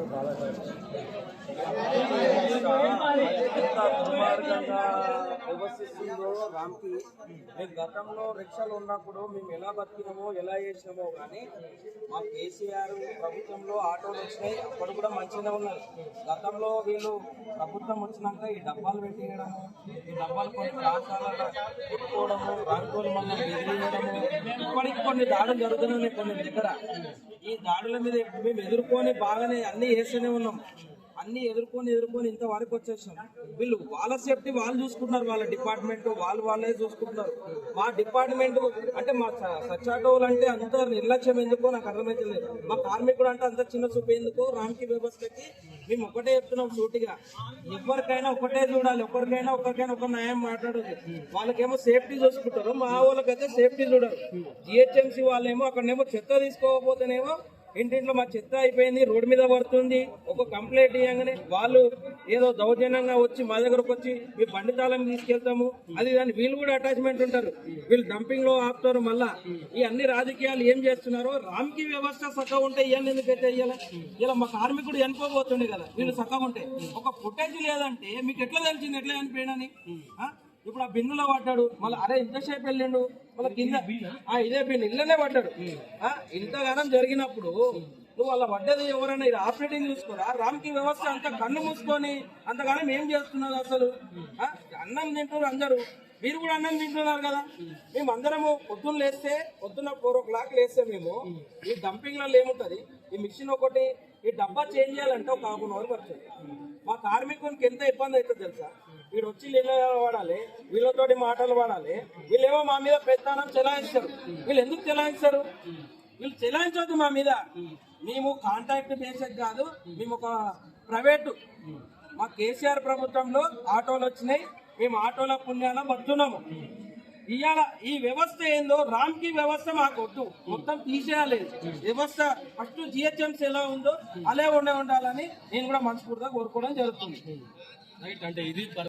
ఎంత దుర్మార్గంగా వ్యవస్థిస్తుందో రామ్కి. మేము గతంలో రిక్షాలు ఉన్నప్పుడు మేము ఎలా బతికినామో ఎలా చేసినామో కానీ మా కేసీఆర్ ప్రభుత్వంలో ఆటోలు వచ్చినాయి, అప్పుడు కూడా మంచిగా ఉన్నారు. గతంలో వీళ్ళు ప్రభుత్వం వచ్చినాక ఈ డబ్బాలు పెట్టేయడము, ఈ డబ్బాలు కొన్ని ప్రాంతాలలో పెట్టుకోవడము, రాజకీయాలు మళ్ళీ బెదిరియడము, ఇప్పటికి కొన్ని దాడులు జరుగుతున్నాయి కొన్ని దగ్గర. ఈ దాడుల మీద మేము ఎదుర్కొని బాగానే అన్ని చేస్తూనే ఉన్నాం. అన్ని ఎదుర్కొని ఇంతవరకు వచ్చేసాం. వీళ్ళు వాళ్ళ సేఫ్టీ వాళ్ళు చూసుకుంటున్నారు, వాళ్ళ డిపార్ట్మెంట్ వాళ్ళే చూసుకుంటున్నారు. మా డిపార్ట్మెంట్ అంటే మా సచ్చాటోలు అంటే అంత నిర్లక్ష్యం ఎందుకో నాకు అర్థమైతలేదు. మా కార్మికుడు అంటే అంత చిన్న చూపు ఎందుకో రామ్కి వ్యవస్థకి మేము ఒకటే చెప్తున్నాం సూటిగా, ఎవరికైనా ఒకటే చూడాలి, ఒకరికైనా ఒక న్యాయం మాట్లాడదు. వాళ్ళకేమో సేఫ్టీ చూసుకుంటారు, మా వాళ్ళకైతే సేఫ్టీ చూడరు. జిహెచ్ఎంసీ వాళ్ళేమో అక్కడనేమో చెత్త తీసుకోకపోతేనేమో ఇంటింట్లో మా చెత్త అయిపోయింది, రోడ్డు మీద పడుతుంది, ఒక కంప్లైంట్ ఇవ్వగానే వాళ్ళు ఏదో దౌర్జన్యంగా వచ్చి మా దగ్గరకు వచ్చి మీ బండి తాళం తీసుకెళ్తాము అది దాన్ని వీళ్ళు కూడా అటాచ్మెంట్ ఉంటారు. వీళ్ళు డంపింగ్ లో ఆపుతారు. మళ్ళా ఈ అన్ని రాజకీయాలు ఏం చేస్తున్నారో రామ్కి వ్యవస్థ చక్కగా ఉంటే ఇవన్నీ ఎందుకైతే ఇలా మా కార్మికుడు చనిపోబోతుండే కదా, వీళ్ళు చక్కగా ఉంటే. ఒక ఫుటేజ్ లేదంటే మీకు ఎట్లా తెలిసింది ఎట్లా చనిపోయాడని? ఇప్పుడు ఆ బిన్నులో పడ్డాడు, మళ్ళీ అరే ఇంతసేపు వెళ్ళిండు, మళ్ళీ కింద ఇదే బిన్ను ఇళ్ళనే పడ్డాడు. ఇంతగానం జరిగినప్పుడు నువ్వు వాళ్ళ పడ్డది ఎవరైనా ఇది ఆపరేటింగ్ చూసుకోరా? రామ్కి వ్యవస్థ అంత కన్ను మూసుకొని అంతగానం ఏం చేస్తున్నారు అసలు? అన్నం తింటున్నారు అందరూ, మీరు కూడా అన్నం తింటున్నారు కదా. మేము అందరము పొద్దున్న 4 o'clock లేస్తే మేము ఈ డంపింగ్లలో ఏముంటది, ఈ మిషన్ ఒకటి ఈ డబ్బా చేంజ్ చేయాలంటే ఒక 1/2 hour పడుతుంది. మా కార్మికునికి ఎంత ఇబ్బంది అవుతుంది తెలుసా? వీడు వచ్చి నీళ్ళు వాడాలి, వీళ్ళతోటి మాటలు వాడాలి, వీళ్ళేమో మా మీద పెత్తనం చెలాయిస్తారు. వీళ్ళు ఎందుకు చెలాయిస్తారు? వీళ్ళు చెలాయించవద్దు మా మీద. మేము కాంట్రాక్ట్ బేసిక్ కాదు, మేము ఒక ప్రైవేటు. మా కేసీఆర్ ప్రభుత్వంలో ఆటోలు వచ్చినాయి, మేము ఆటోల పుణ్యాన బతున్నాము. ఇవాళ ఈ వ్యవస్థ ఏందో రామ్కి వ్యవస్థ మాకు వద్దు, మొత్తం తీసేయాలి వ్యవస్థ. ఫస్ట్ జిహెచ్ఎంసీ ఎలా ఉందో అలా ఉండాలని నేను కూడా మనస్ఫూర్తిగా కోరుకోవడం జరుగుతుంది. రైట్. అంటే ఇది